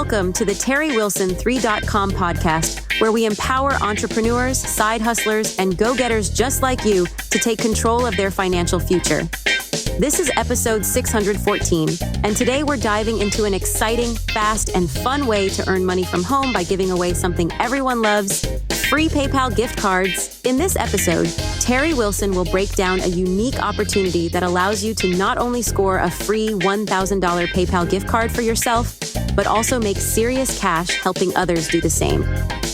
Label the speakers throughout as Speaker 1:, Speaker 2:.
Speaker 1: Welcome to the TerryWilson3.com podcast, where we empower entrepreneurs, side hustlers, and go-getters just like you to take control of their financial future. This is episode 614, and today we're diving into an exciting, fast, and fun way to earn money from home by giving away something everyone loves, free PayPal gift cards. In this episode, Terry Wilson will break down a unique opportunity that allows you to not only score a free $1,000 PayPal gift card for yourself, but also make serious cash helping others do the same.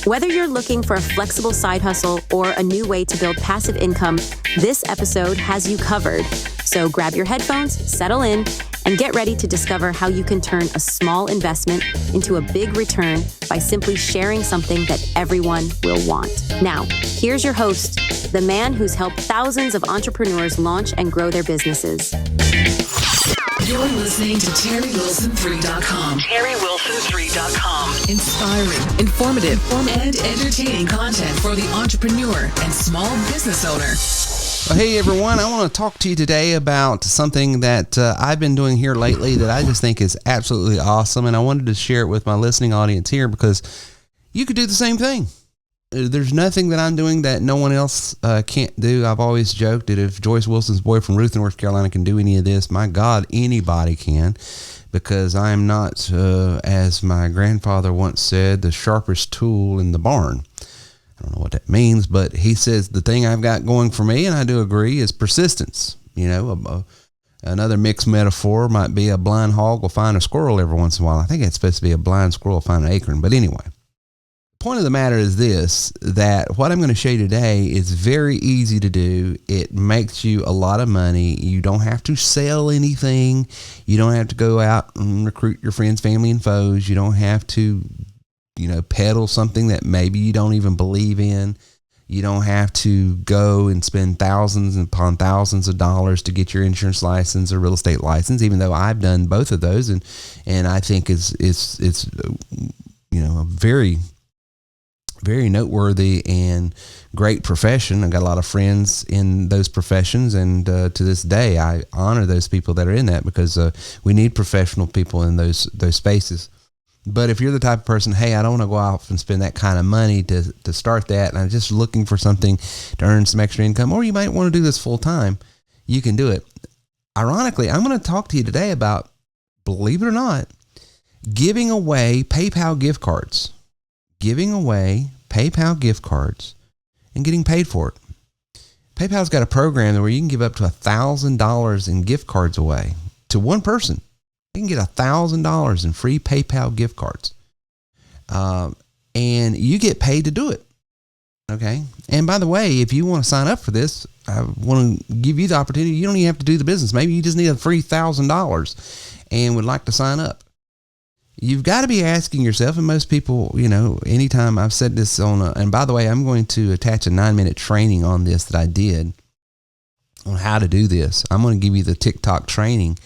Speaker 1: Whether you're looking for a flexible side hustle or a new way to build passive income, this episode has you covered. So grab your headphones, settle in, and get ready to discover how you can turn a small investment into a big return by simply sharing something that everyone will want. Now, here's your host, the man who's helped thousands of entrepreneurs launch and grow their businesses.
Speaker 2: You're listening to TerryWilson3.com.
Speaker 3: TerryWilson3.com.
Speaker 2: Inspiring, informative, and entertaining content for the entrepreneur and small business owner.
Speaker 4: Well, hey everyone, I want to talk to you today about something that I've been doing here lately that I just think is absolutely awesome, and I wanted to share it with my listening audience here because you could do the same thing. There's nothing that I'm doing that no one else can't do. I've always joked that if Joyce Wilson's boy from Ruth, North Carolina can do any of this, my God, anybody can, because I'm not, as my grandfather once said, the sharpest tool in the barn. I don't know what that means, but he says the thing I've got going for me, and I do agree, is persistence. You know, another mixed metaphor might be a blind hog will find a squirrel every once in a while. I think it's supposed to be a blind squirrel will find an acorn, but anyway. Point of the matter is this, that what I'm going to show you today is very easy to do. It makes you a lot of money. You don't have to sell anything. You don't have to go out and recruit your friends, family, and foes. You don't have to, peddle something that maybe you don't even believe in. You don't have to go and spend thousands upon thousands of dollars to get your insurance license or real estate license, even though I've done both of those. And I think it's a very noteworthy and great profession. I've got a lot of friends in those professions, and to this day, I honor those people that are in that because we need professional people in those spaces. But if you're the type of person, hey, I don't want to go out and spend that kind of money to start that, and I'm just looking for something to earn some extra income, or you might want to do this full time, you can do it. Ironically, I'm going to talk to you today about, believe it or not, giving away PayPal gift cards. Giving away PayPal gift cards and getting paid for it. PayPal's got a program where you can give up to $1,000 in gift cards away to one person. You can get $1,000 in free PayPal gift cards. And you get paid to do it. Okay. And by the way, if you want to sign up for this, I want to give you the opportunity. You don't even have to do the business. Maybe you just need a free $1,000 and would like to sign up. You've got to be asking yourself, and most people, anytime I've said this and by the way, I'm going to attach a 9-minute training on this that I did on how to do this. I'm going to give you the TikTok training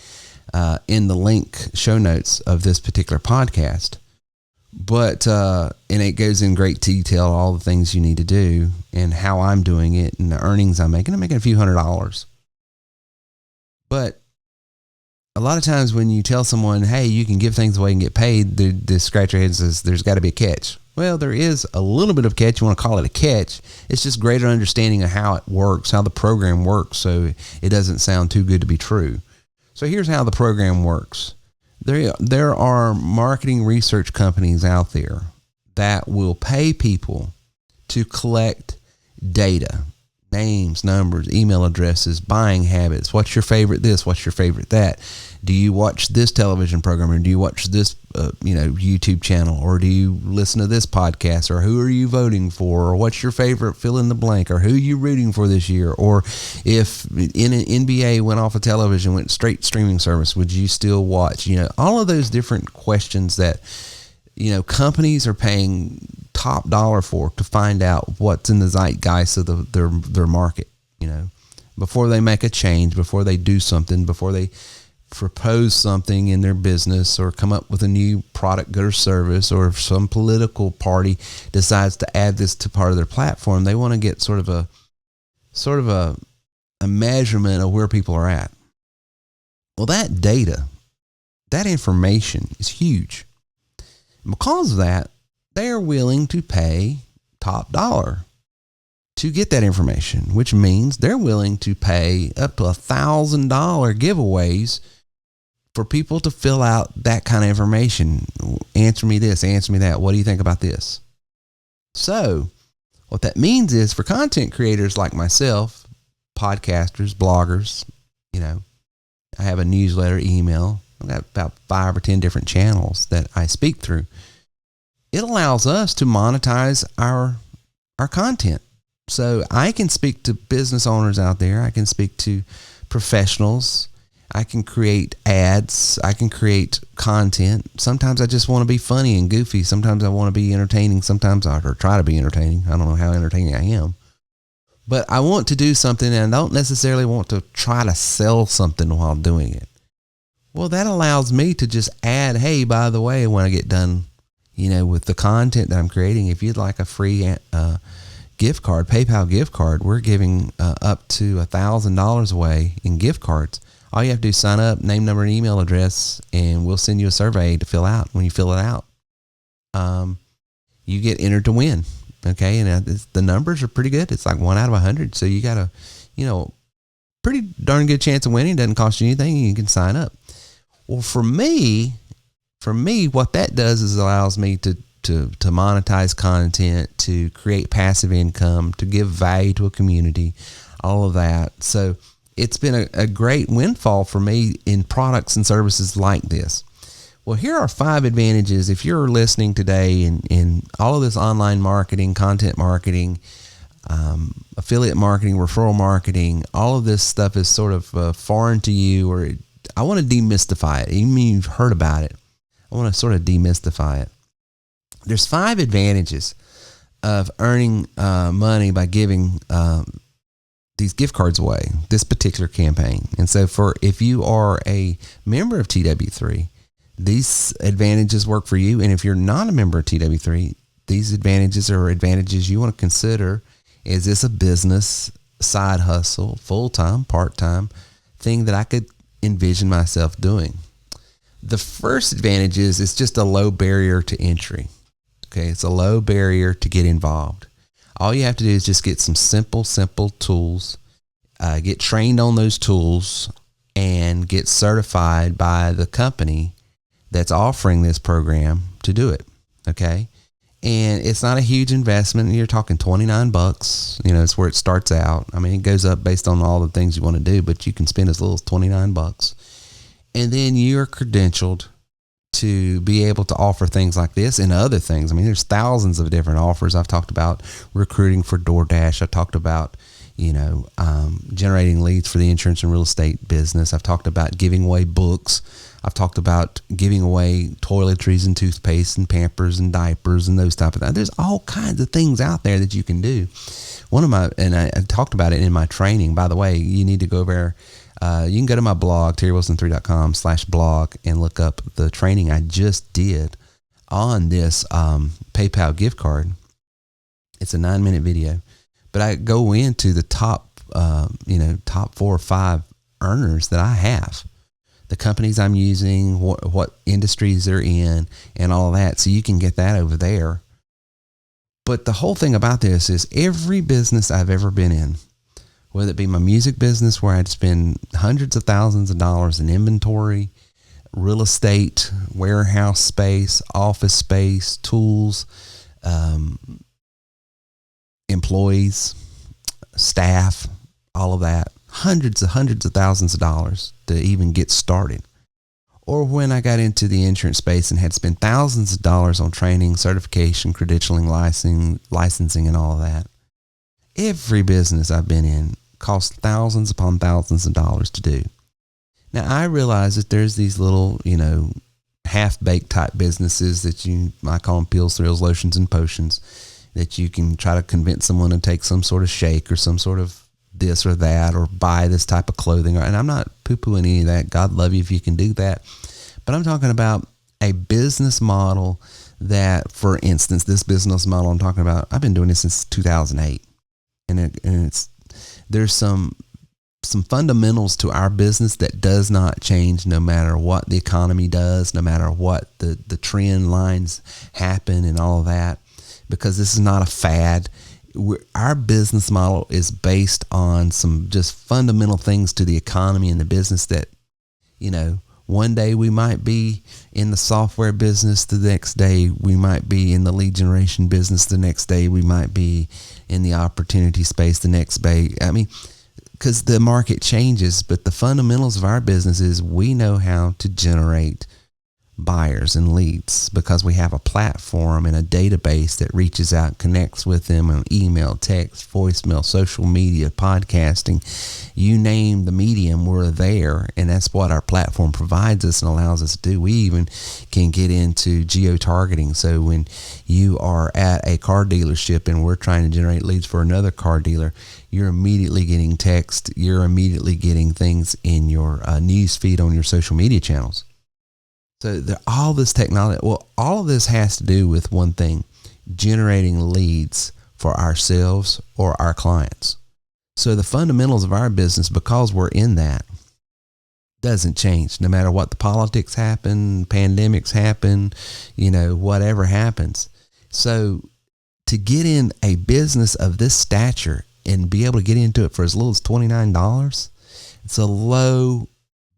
Speaker 4: in the link show notes of this particular podcast. But, and it goes in great detail, all the things you need to do and how I'm doing it and the earnings I'm making. I'm making a few $100s. But a lot of times when you tell someone, hey, you can give things away and get paid, they scratch your head and says, there's got to be a catch. Well, there is a little bit of catch. You want to call it a catch. It's just greater understanding of how it works, how the program works, so it doesn't sound too good to be true. So here's how the program works. There are marketing research companies out there that will pay people to collect data. Names, numbers, email addresses, buying habits. What's your favorite this? What's your favorite that? Do you watch this television program, or do you watch this, YouTube channel, or do you listen to this podcast, or who are you voting for, or what's your favorite fill in the blank, or who are you rooting for this year, or if in an NBA went off of television, went straight streaming service, would you still watch? All of those different questions that companies are paying top dollar for to find out what's in the zeitgeist of their market, before they make a change, before they do something, before they propose something in their business or come up with a new product, good or service, or if some political party decides to add this to part of their platform, they want to get sort of a measurement of where people are at. Well, that data, that information is huge. Because of that, they're willing to pay top dollar to get that information, which means they're willing to pay up to $1,000 giveaways for people to fill out that kind of information. Answer me this, answer me that. What do you think about this? So what that means is for content creators like myself, podcasters, bloggers, I have a newsletter, email. I've got about 5 or 10 different channels that I speak through. It allows us to monetize our content. So I can speak to business owners out there. I can speak to professionals. I can create ads. I can create content. Sometimes I just want to be funny and goofy. Sometimes I want to be entertaining. Sometimes I try to be entertaining. I don't know how entertaining I am. But I want to do something, and I don't necessarily want to try to sell something while doing it. Well, that allows me to just add, hey, by the way, when I get done, with the content that I'm creating, if you'd like a free gift card, PayPal gift card, we're giving up to $1,000 away in gift cards. All you have to do is sign up, name, number, and email address, and we'll send you a survey to fill out. When you fill it out, you get entered to win. Okay, and the numbers are pretty good. It's like 1 out of 100. So you got a, pretty darn good chance of winning. It doesn't cost you anything. You can sign up. Well, for me, what that does is allows me to monetize content, to create passive income, to give value to a community, all of that. So it's been a great windfall for me in products and services like this. Well, here are 5 advantages if you're listening today in all of this online marketing, content marketing, affiliate marketing, referral marketing. All of this stuff is sort of foreign to you, or I want to demystify it. Even if you've heard about it, I want to sort of demystify it. There's 5 advantages of earning money by giving these gift cards away, this particular campaign. And so if you are a member of TW3, these advantages work for you. And if you're not a member of TW3, these advantages are advantages you want to consider. Is this a business, side hustle, full-time, part-time thing that I could envision myself doing? The first advantage is it's just a low barrier to entry. Okay, it's a low barrier to get involved. All you have to do is just get some simple tools, get trained on those tools, and get certified by the company that's offering this program to do it. Okay. And it's not a huge investment. You're talking $29. It's where it starts out. I mean, it goes up based on all the things you want to do, but you can spend as little as $29. And then you're credentialed to be able to offer things like this and other things. I mean, there's thousands of different offers. I've talked about recruiting for DoorDash. I talked about, generating leads for the insurance and real estate business. I've talked about giving away books. I've talked about giving away toiletries and toothpaste and Pampers and diapers and those type of things. There's all kinds of things out there that you can do. I talked about it in my training. By the way, you need to go over. You can go to my blog, terrywilson3.com/blog, and look up the training I just did on this PayPal gift card. It's a 9-minute video, but I go into the top 4 or 5 earners that I have, the companies I'm using, what industries they're in, and all of that. So you can get that over there. But the whole thing about this is every business I've ever been in, whether it be my music business where I'd spend hundreds of thousands of dollars in inventory, real estate, warehouse space, office space, tools, employees, staff, all of that, hundreds of thousands of dollars to even get started. Or when I got into the insurance space and had spent thousands of dollars on training, certification, credentialing, licensing, and all of that. Every business I've been in cost thousands upon thousands of dollars to do. Now, I realize that there's these little, half-baked type businesses that I call them pills, thrills, lotions, and potions, that you can try to convince someone to take some sort of shake or some sort of this or that, or buy this type of clothing. And I'm not poo-pooing any of that. God love you if you can do that. But I'm talking about a business model that, for instance, this business model I'm talking about, I've been doing this since 2008. And there's some some fundamentals to our business that does not change no matter what the economy does, no matter what the trend lines happen and all of that, because this is not a fad. Our business model is based on some just fundamental things to the economy and the business that, one day we might be in the software business. The next day we might be in the lead generation business. The next day we might be in the opportunity space. The next day, because the market changes, but the fundamentals of our business is we know how to generate buyers and leads because we have a platform and a database that reaches out, connects with them on email, text, voicemail, social media, podcasting. You name the medium, we're there, and that's what our platform provides us and allows us to do. We even can get into geo-targeting. So when you are at a car dealership and we're trying to generate leads for another car dealer, you're immediately getting text, you're immediately getting things in your news feed on your social media channels. So all this technology, all of this has to do with one thing, generating leads for ourselves or our clients. So the fundamentals of our business, because we're in that, doesn't change no matter what the politics happen, pandemics happen, whatever happens. So to get in a business of this stature and be able to get into it for as little as $29, it's a low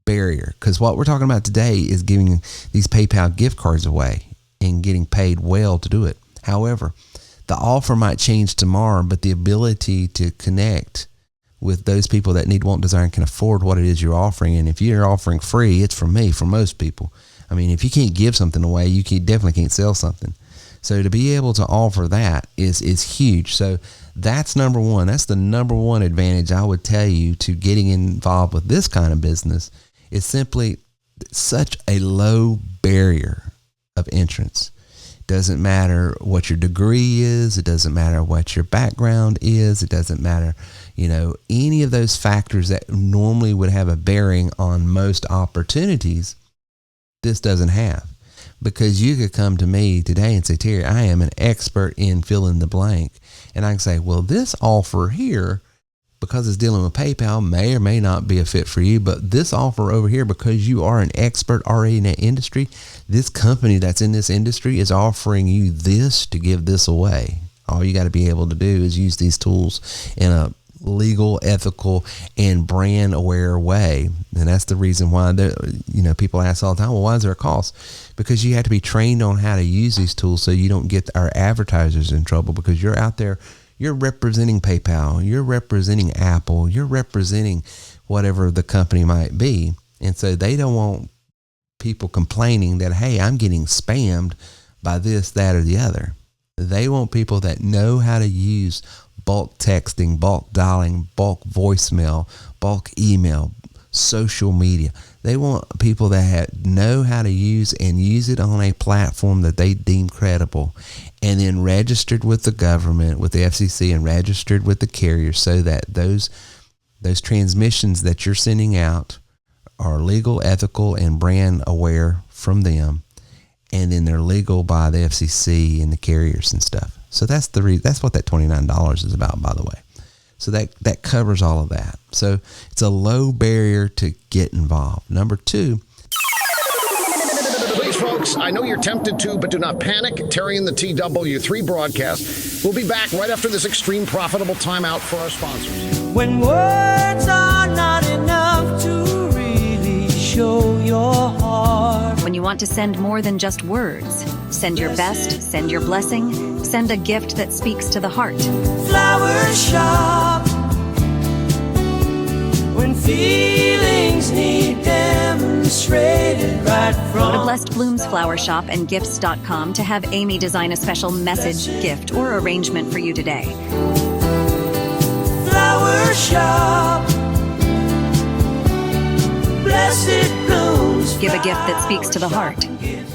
Speaker 4: barrier, because what we're talking about today is giving these PayPal gift cards away and getting paid well to do it. However, the offer might change tomorrow, but the ability to connect with those people that need, want, desire, and can afford what it is you're offering. And if you're offering free, it's for me, for most people. If you can't give something away, you definitely can't sell something. So to be able to offer that is huge. So that's number one. That's the number one advantage I would tell you to getting involved with this kind of business. It's simply such a low barrier of entrance. Doesn't matter what your degree is. It doesn't matter what your background is. It doesn't matter, any of those factors that normally would have a bearing on most opportunities. This doesn't have, because you could come to me today and say, Terry, I am an expert in fill in the blank. And I can say, well, this offer here, because it's dealing with PayPal, may or may not be a fit for you, but this offer over here, because you are an expert already in that industry, this company that's in this industry is offering you this to give this away. All you got to be able to do is use these tools in a legal, ethical, and brand aware way. And that's the reason why people ask all the time, well, why is there a cost? Because you have to be trained on how to use these tools so you don't get our advertisers in trouble, because you're out there, you're representing PayPal, you're representing Apple, you're representing whatever the company might be. And so they don't want people complaining that, hey, I'm getting spammed by this, that, or the other. They want people that know how to use bulk texting, bulk dialing, bulk voicemail, bulk email, social media. They want people that know how to use it on a platform that they deem credible, and then registered with the government, with the FCC, and registered with the carrier, so that those transmissions that you're sending out are legal, ethical, and brand aware from them, and then they're legal by the FCC and the carriers and stuff. So that's what that $29 is about, by the way. So that covers all of that. So it's a low barrier to get involved. Number two.
Speaker 5: Please, folks, I know you're tempted to, but do not panic. Terry and the TW3 broadcast will be back right after this extreme profitable timeout for our sponsors.
Speaker 6: When words are not enough to really show your heart.
Speaker 1: When you want to send more than just words, send your best, send your blessing, send a gift that speaks to the heart.
Speaker 6: Flower shop. When feelings need demonstrated right from.
Speaker 1: Go to Blessed Blooms Flower Shop and Gifts.com to have Amy design a special message, gift, or arrangement for you today.
Speaker 6: Flower shop. Blessed blooms.
Speaker 1: Give a gift that speaks to the heart.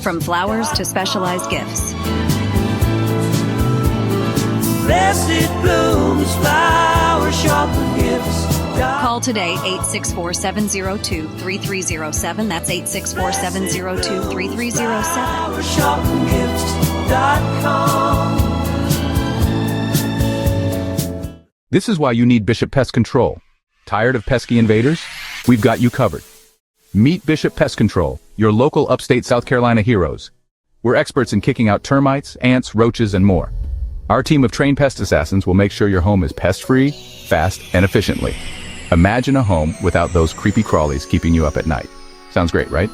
Speaker 1: From flowers to specialized gifts.
Speaker 6: Blessed blooms, flower shop and gifts.
Speaker 1: Call today, 864-702-3307. That's 864-702-3307.
Speaker 6: flowershopandgifts.com.
Speaker 7: This is why you need Bishop Pest Control. Tired of pesky invaders? We've got you covered. Meet Bishop Pest Control, your local upstate South Carolina heroes. We're experts in kicking out termites, ants, roaches, and more. Our team of trained pest assassins will make sure your home is pest-free, fast, and efficiently. Imagine a home without those creepy crawlies keeping you up at night. Sounds great, right?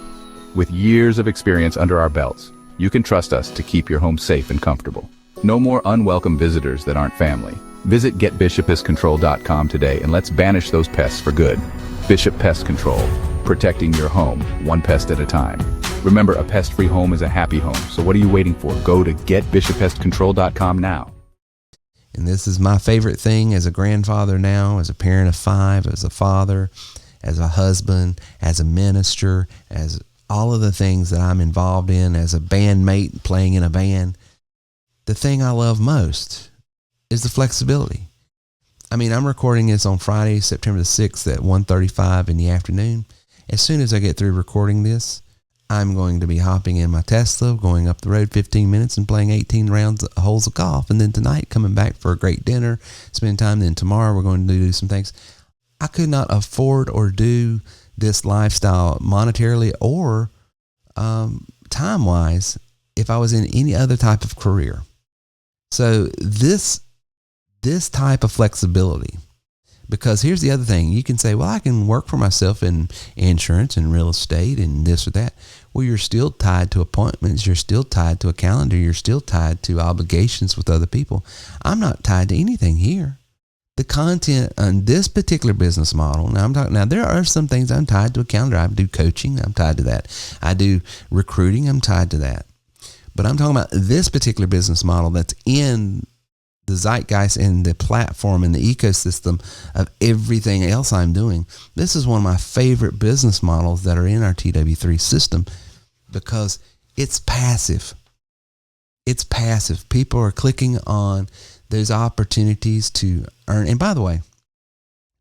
Speaker 7: With years of experience under our belts, you can trust us to keep your home safe and comfortable. No more unwelcome visitors that aren't family. Visit GetBishopPestControl.com today and let's banish those pests for good. Bishop Pest Control, protecting your home, one pest at a time. Remember, a pest-free home is a happy home, so what are you waiting for? Go to GetBishopPestControl.com now.
Speaker 4: And this is my favorite thing as a grandfather now, as a parent of 5, as a father, as a husband, as a minister, as all of the things that I'm involved in, as a bandmate playing in a band. The thing I love most is the flexibility. I mean, I'm recording this on Friday, September the 6th at 1:35 in the afternoon. As soon as I get through recording this, I'm going to be hopping in my Tesla, going up the road 15 minutes and playing 18 holes of golf. And then tonight, coming back for a great dinner, spend time. Then tomorrow, we're going to do some things. I could not afford or do this lifestyle monetarily or time-wise if I was in any other type of career. So this type of flexibility, because here's the other thing. You can say, well, I can work for myself in insurance and real estate and this or that. Well, you're still tied to appointments. You're still tied to a calendar. You're still tied to obligations with other people. I'm not tied to anything here. The content on this particular business model, now there are some things I'm tied to a calendar. I do coaching. I'm tied to that. I do recruiting. I'm tied to that. But I'm talking about this particular business model that's in the zeitgeist and the platform and the ecosystem of everything else I'm doing. This is one of my favorite business models that are in our TW3 system because it's passive. It's passive. People are clicking on those opportunities to earn. And by the way,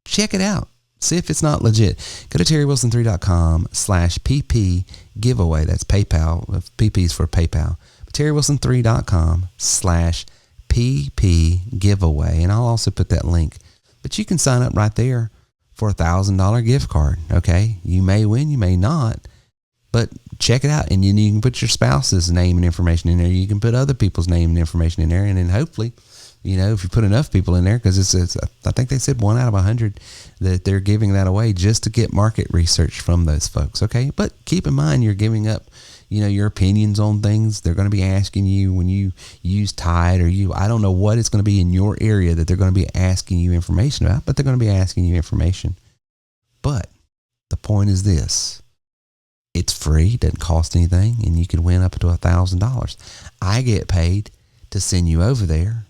Speaker 4: check it out. See if it's not legit. Go to TerryWilson3.com/PP giveaway. That's PayPal. PP's for PayPal. TerryWilson3.com/PP giveaway. And I'll also put that link. But you can sign up right there for $1,000 gift card. Okay. You may win, you may not. But check it out. And then you can put your spouse's name and information in there. You can put other people's name and information in there. And then hopefully, you know, if you put enough people in there, because it's I think they said 1 out of 100 that they're giving that away just to get market research from those folks. Okay. But keep in mind, you're giving up, you know, your opinions on things. They're going to be asking you when you use Tide or I don't know what it's going to be in your area that they're going to be asking you information about, but they're going to be asking you information. But the point is this. It's free, doesn't cost anything, and you can win up to $1,000. I get paid to send you over there,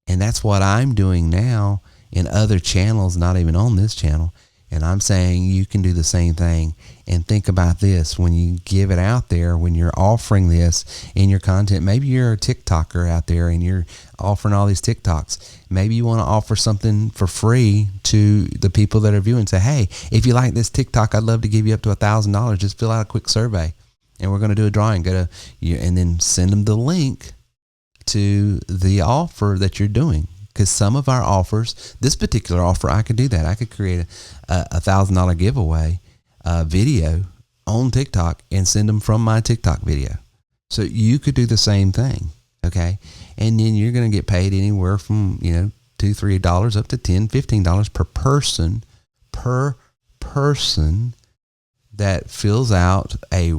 Speaker 4: and that's what I'm doing now in other channels, not even on this channel. And I'm saying you can do the same thing. And think about this. When you give it out there, when you're offering this in your content, maybe you're a TikToker out there and you're offering all these TikToks. Maybe you want to offer something for free to the people that are viewing. Say, hey, if you like this TikTok, I'd love to give you up to $1,000. Just fill out a quick survey and we're going to do a drawing. And then send them the link to the offer that you're doing. Because some of our offers, this particular offer, I could do that. I could create a $1,000 giveaway video on TikTok and send them from my TikTok video. So you could do the same thing, okay? And then you're going to get paid anywhere from, $2, $3 up to $10, $15 per person that fills out a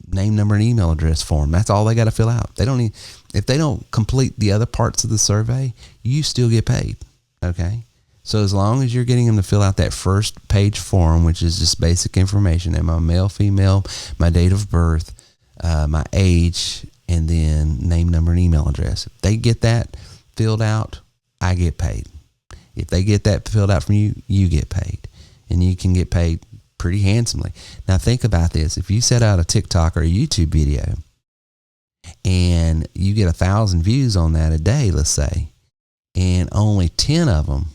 Speaker 4: name, number, and email address form. That's all they got to fill out. They don't need, if they don't complete the other parts of the survey, you still get paid. Okay. So as long as you're getting them to fill out that first page form, which is just basic information, and my male, female, my date of birth, my age, and then name, number, and email address. If they get that filled out, I get paid. If they get that filled out from you, you get paid. And you can get paid pretty handsomely. Now think about this. If you set out a TikTok or a YouTube video and you get 1,000 views on that a day, let's say, and only 10 of them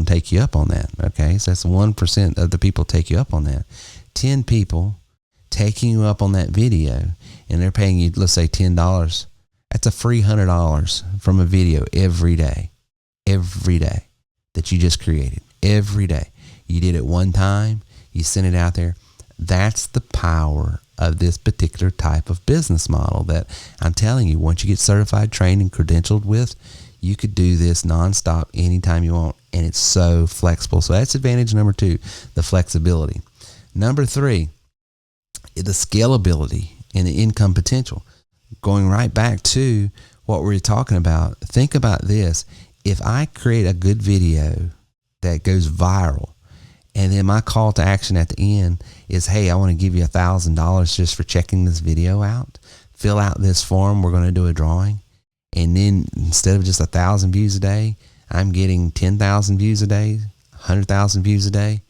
Speaker 4: take you up on that. Okay. So that's 1% of the people take you up on that. 10 people taking you up on that video and they're paying you, let's say $10. That's a free $100 from a video every day that you just created. every day. You did it one time, you sent it out there. That's the power of this particular type of business model that I'm telling you, once you get certified, trained, and credentialed with, you could do this nonstop anytime you want, and it's so flexible. So that's advantage number 2, the flexibility. Number 3, the scalability and the income potential. Going right back to what we were talking about, think about this. If I create a good video that goes viral, and then my call to action at the end is, hey, I want to give you $1,000 just for checking this video out. Fill out this form. We're going to do a drawing. And then instead of just 1,000 views a day, I'm getting 10,000 views a day, 100,000 views a day.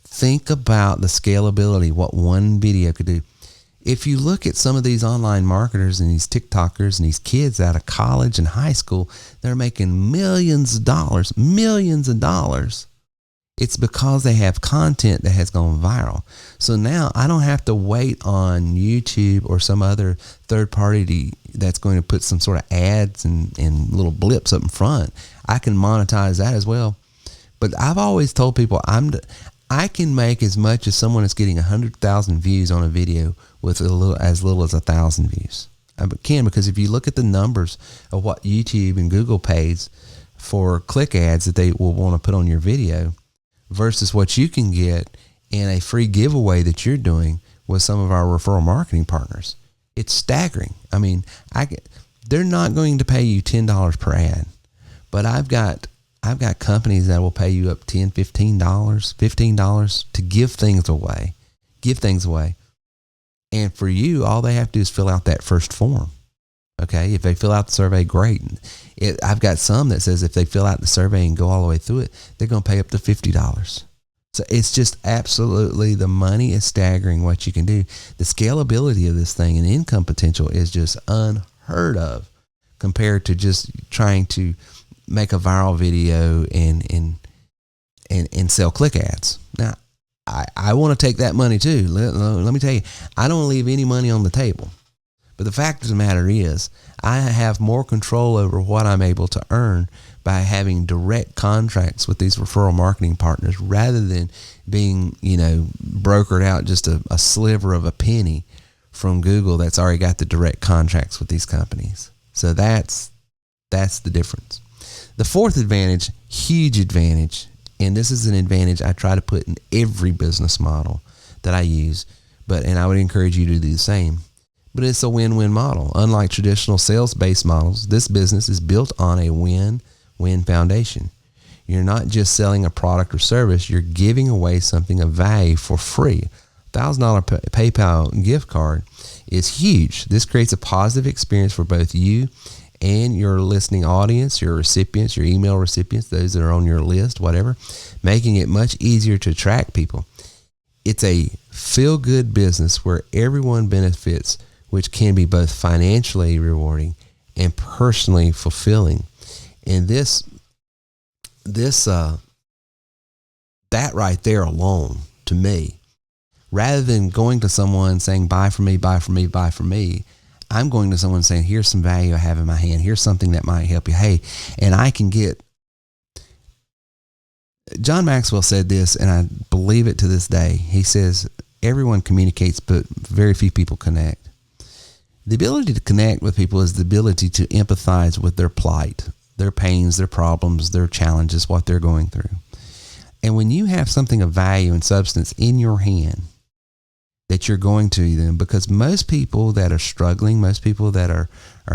Speaker 4: Think about the scalability, what one video could do. If you look at some of these online marketers and these TikTokers and these kids out of college and high school, they're making millions of dollars. It's because they have content that has gone viral. So now I don't have to wait on YouTube or some other third party that's going to put some sort of ads and little blips up in front. I can monetize that as well. But I've always told people I can make as much as someone that's getting 100,000 views on a video with as little as 1,000 views. I can, because if you look at the numbers of what YouTube and Google pays for click ads that they will want to put on your video versus what you can get in a free giveaway that you're doing with some of our referral marketing partners, it's staggering. I mean, they're not going to pay you $10 per ad, but I've got companies that will pay you up $10, $15 to give things away. And for you, all they have to do is fill out that first form. Okay. If they fill out the survey, great. I've got some that says if they fill out the survey and go all the way through it, they're going to pay up to $50. So it's just absolutely, the money is staggering what you can do. The scalability of this thing and income potential is just unheard of compared to just trying to make a viral video and sell click ads. Now, I want to take that money too. Let me tell you, I don't leave any money on the table. But the fact of the matter is, I have more control over what I'm able to earn by having direct contracts with these referral marketing partners rather than being, brokered out just a sliver of a penny from Google that's already got the direct contracts with these companies. So that's the difference. The fourth advantage, huge advantage, and this is an advantage I try to put in every business model that I use, and I would encourage you to do the same. But it's a win-win model. Unlike traditional sales-based models, this business is built on a win-win foundation. You're not just selling a product or service, you're giving away something of value for free. $1,000 PayPal gift card is huge. This creates a positive experience for both you and your listening audience, your recipients, your email recipients, those that are on your list, whatever, making it much easier to attract people. It's a feel-good business where everyone benefits, which can be both financially rewarding and personally fulfilling. And that right there alone, to me, rather than going to someone saying, buy from me, I'm going to someone saying, here's some value I have in my hand. Here's something that might help you. Hey, and I can get, John Maxwell said this, and I believe it to this day. He says, everyone communicates, but very few people connect. The ability to connect with people is the ability to empathize with their plight, their pains, their problems, their challenges, what they're going through. And when you have something of value and substance in your hand that you're going to them, because most people that are struggling, most people that are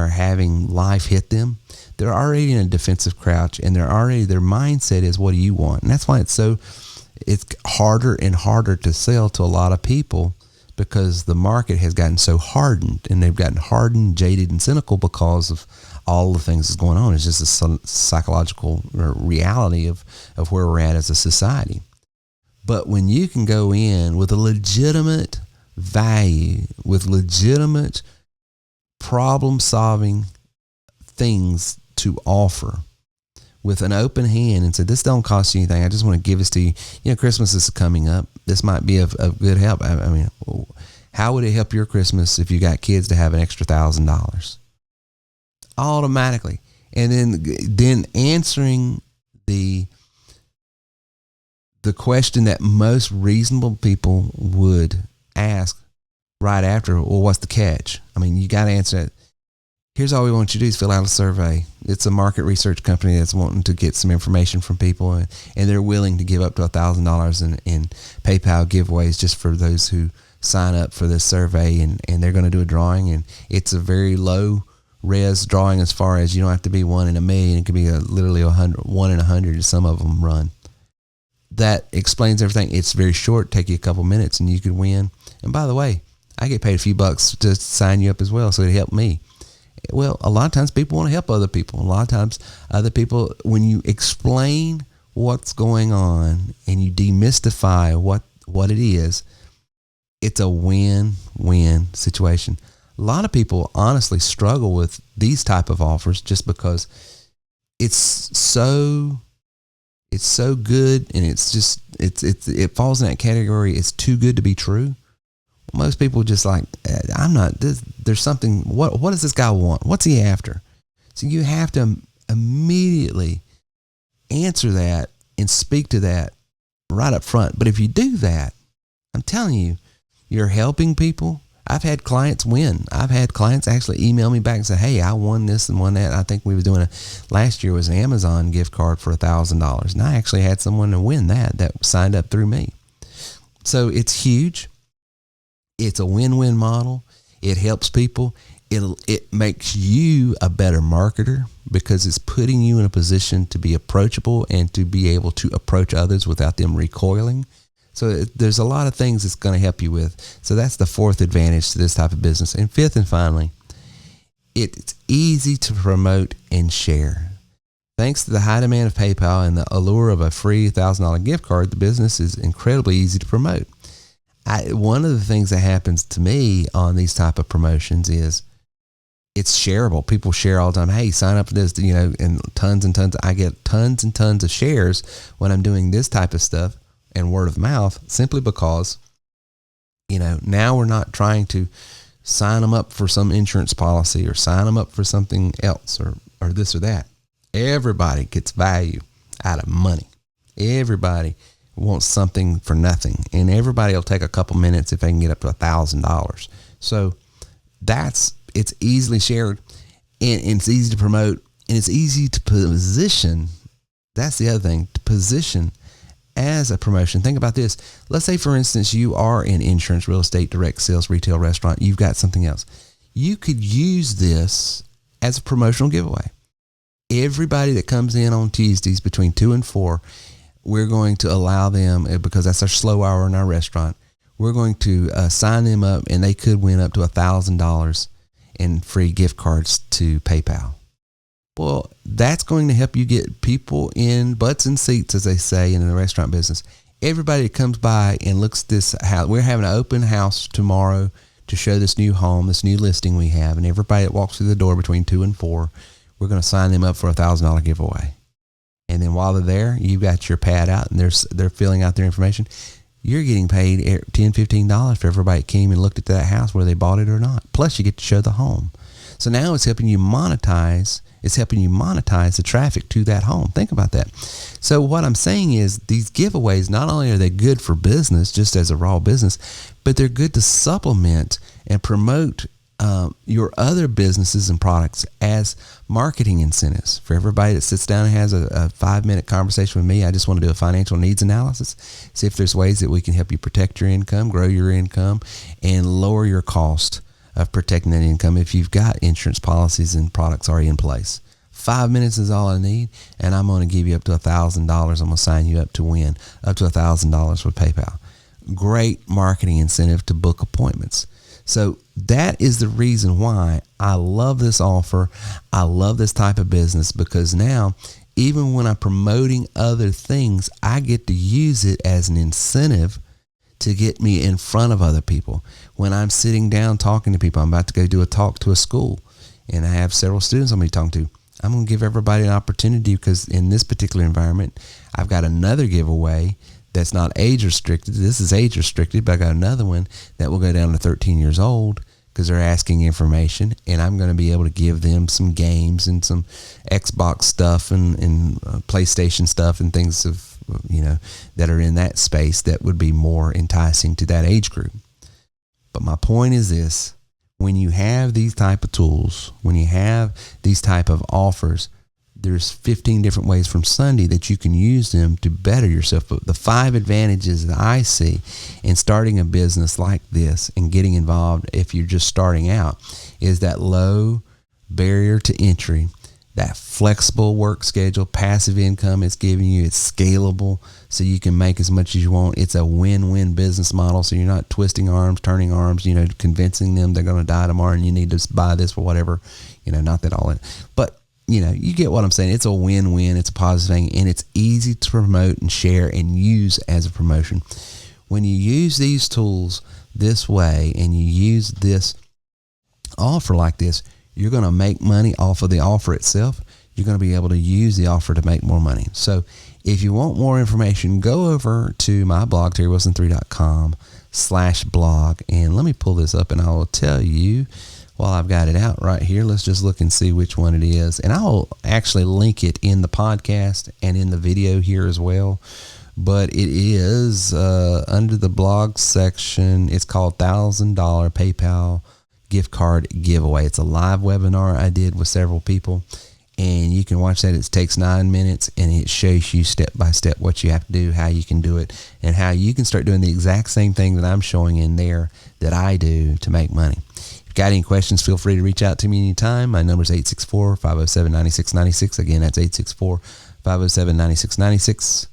Speaker 4: having life hit them, they're already in a defensive crouch, and their mindset is, what do you want? And that's why it's harder and harder to sell to a lot of people, because the market has gotten so hardened, and they've gotten hardened, jaded, and cynical because of all the things that's going on. It's just a psychological reality of where we're at as a society. But when you can go in with a legitimate value, with legitimate problem-solving things to offer, with an open hand, and say, this don't cost you anything, I just want to give this to you. Christmas is coming up. This might be of good help. I mean, how would it help your Christmas if you got kids to have an extra $1,000? Automatically. And then answering the the question that most reasonable people would ask right after, well, what's the catch? I mean, you got to answer it. Here's all we want you to do is fill out a survey. It's a market research company that's wanting to get some information from people, and they're willing to give up to $1,000 in PayPal giveaways just for those who sign up for this survey, and they're going to do a drawing, and it's a very low res drawing as far as you don't have to be 1 in a million. It could be literally 1 in 100. Some of them run. That explains everything. It's very short, take you a couple minutes, and you could win. And by the way, I get paid a few bucks to sign you up as well, so it helped me. Well, a lot of times people want to help other people. A lot of times other people, when you explain what's going on and you demystify what it is, it's a win-win situation. A lot of people honestly struggle with these type of offers just because it's so good, and it falls in that category. It's too good to be true. Most people just like, there's something, what does this guy want? What's he after? So you have to immediately answer that and speak to that right up front. But if you do that, I'm telling you, you're helping people. I've had clients win. I've had clients actually email me back and say, hey, I won this and won that. I think we were doing last year was an Amazon gift card for $1,000. And I actually had someone to win that signed up through me. So it's huge. It's a win-win model. It helps people. It makes you a better marketer because it's putting you in a position to be approachable and to be able to approach others without them recoiling. So there's a lot of things it's going to help you with. So that's the fourth advantage to this type of business. And fifth and finally, it's easy to promote and share. Thanks to the high demand of PayPal and the allure of a free $1,000 gift card, the business is incredibly easy to promote. One of the things that happens to me on these type of promotions is it's shareable. People share all the time. Hey, sign up for this, and tons and tons. I get tons and tons of shares when I'm doing this type of stuff and word of mouth, simply because, now we're not trying to sign them up for some insurance policy or sign them up for something else or this or that. Everybody gets value out of money. Everybody wants something for nothing, and everybody will take a couple minutes if they can get up to $1,000. So it's easily shared, and it's easy to promote, and it's easy to position. That's the other thing, to position as a promotion. Think about this. Let's say, for instance, you are in insurance, real estate, direct sales, retail, restaurant. You've got something else. You could use this as a promotional giveaway. Everybody that comes in on Tuesdays between 2 and 4, we're going to allow them, because that's our slow hour in our restaurant, we're going to sign them up, and they could win up to $1,000 in free gift cards to PayPal. Well, that's going to help you get people in butts and seats, as they say in the restaurant business. Everybody that comes by and looks at this house, we're having an open house tomorrow to show this new home, this new listing we have, and everybody that walks through the door between 2 and 4, we're going to sign them up for a $1,000 giveaway. And then while they're there, you've got your pad out, and they're filling out their information. You're getting paid $10, $15 for everybody that came and looked at that house, whether they bought it or not. Plus, you get to show the home. So now it's helping you monetize. It's helping you monetize the traffic to that home. Think about that. So what I'm saying is these giveaways, not only are they good for business, just as a raw business, but they're good to supplement and promote your other businesses and products as marketing incentives. For everybody that sits down and has a 5-minute conversation with me, I just want to do a financial needs analysis, see if there's ways that we can help you protect your income, grow your income, and lower your cost of protecting that income if you've got insurance policies and products already in place. 5 minutes is all I need, and I'm going to give you up to $1,000. I'm going to sign you up to win up to $1,000 with PayPal. Great marketing incentive to book appointments. So that is the reason why I love this offer. I love this type of business, because now, even when I'm promoting other things, I get to use it as an incentive to get me in front of other people. When I'm sitting down talking to people, I'm about to go do a talk to a school, and I have several students I'm going to be talking to. I'm going to give everybody an opportunity, because in this particular environment, I've got another giveaway that's not age restricted. This is age restricted, but I got another one that will go down to 13 years old because they're asking information, and I'm going to be able to give them some games and some Xbox stuff and PlayStation stuff and things of, that are in that space that would be more enticing to that age group. But my point is this: when you have these type of tools, when you have these type of offers, there's 15 different ways from Sunday that you can use them to better yourself. But the 5 advantages that I see in starting a business like this and getting involved if you're just starting out is that low barrier to entry, that flexible work schedule, passive income it's giving you, it's scalable so you can make as much as you want. It's a win-win business model, so you're not twisting arms, turning arms, convincing them they're going to die tomorrow and you need to buy this or whatever, not that all in. But you get what I'm saying. It's a win-win. It's a positive thing, and it's easy to promote and share and use as a promotion. When you use these tools this way and you use this offer like this, you're going to make money off of the offer itself. You're going to be able to use the offer to make more money. So if you want more information, go over to my blog, terrywilson3.com/blog, and let me pull this up and I will tell you while I've got it out right here. Let's just look and see which one it is. And I'll actually link it in the podcast and in the video here as well. But it is under the blog section. It's called $1,000 PayPal gift card giveaway. It's a live webinar I did with several people. And you can watch that. It takes 9 minutes and it shows you step by step what you have to do, how you can do it, and how you can start doing the exact same thing that I'm showing in there that I do to make money. Got any questions, feel free to reach out to me anytime. My number is 864-507-9696. Again, that's 864-507-9696.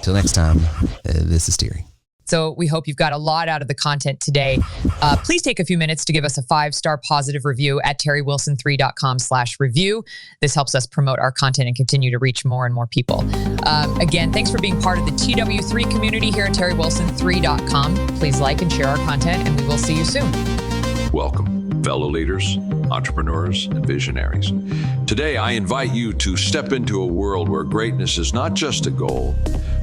Speaker 4: Till next time, this is Terry.
Speaker 8: So we hope you've got a lot out of the content today. Please take a few minutes to give us a 5-star positive review at terrywilson3.com/review. This helps us promote our content and continue to reach more and more people. Again, thanks for being part of the TW3 community here at terrywilson3.com. Please like and share our content, and we will see you soon.
Speaker 9: Welcome, fellow leaders, entrepreneurs, and visionaries. Today, I invite you to step into a world where greatness is not just a goal,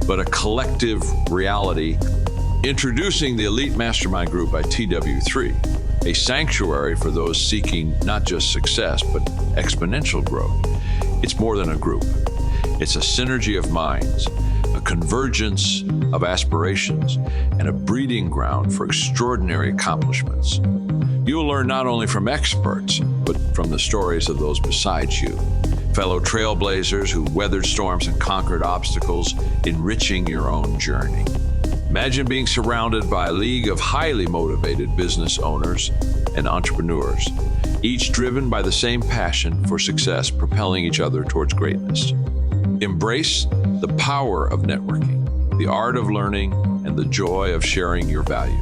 Speaker 9: but a collective reality. Introducing the Elite Mastermind Group by TW3, a sanctuary for those seeking not just success, but exponential growth. It's more than a group. It's a synergy of minds, a convergence of aspirations, and a breeding ground for extraordinary accomplishments. You'll learn not only from experts, but from the stories of those beside you, fellow trailblazers who weathered storms and conquered obstacles, enriching your own journey. Imagine being surrounded by a league of highly motivated business owners and entrepreneurs, each driven by the same passion for success, propelling each other towards greatness. Embrace the power of networking, the art of learning, and the joy of sharing your value.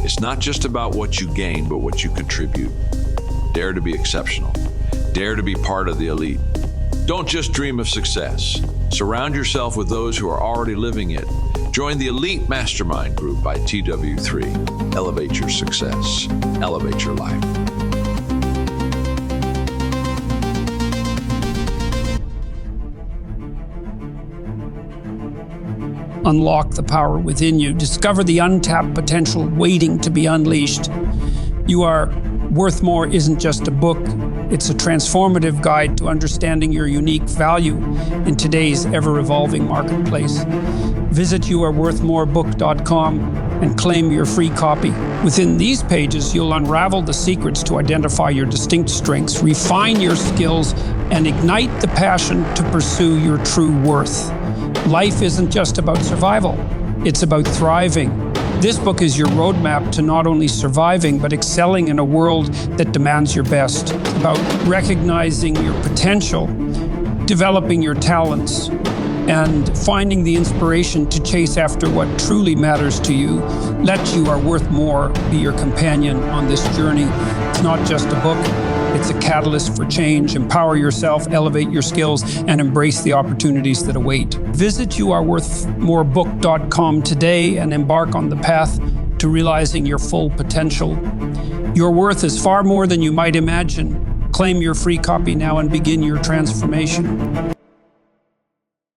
Speaker 9: It's not just about what you gain, but what you contribute. Dare to be exceptional. Dare to be part of the elite. Don't just dream of success. Surround yourself with those who are already living it. Join the Elite Mastermind Group by TW3. Elevate your success. Elevate your life.
Speaker 10: Unlock the power within you. Discover the untapped potential waiting to be unleashed. You Are Worth More isn't just a book. It's a transformative guide to understanding your unique value in today's ever-evolving marketplace. Visit youareworthmorebook.com and claim your free copy. Within these pages, you'll unravel the secrets to identify your distinct strengths, refine your skills, and ignite the passion to pursue your true worth. Life isn't just about survival, it's about thriving. This book is your roadmap to not only surviving, but excelling in a world that demands your best. It's about recognizing your potential, developing your talents, and finding the inspiration to chase after what truly matters to you. Let You Are Worth More be your companion on this journey. It's not just a book, it's a catalyst for change. Empower yourself, elevate your skills, and embrace the opportunities that await. Visit youareworthmorebook.com today and embark on the path to realizing your full potential. Your worth is far more than you might imagine. Claim your free copy now and begin your transformation.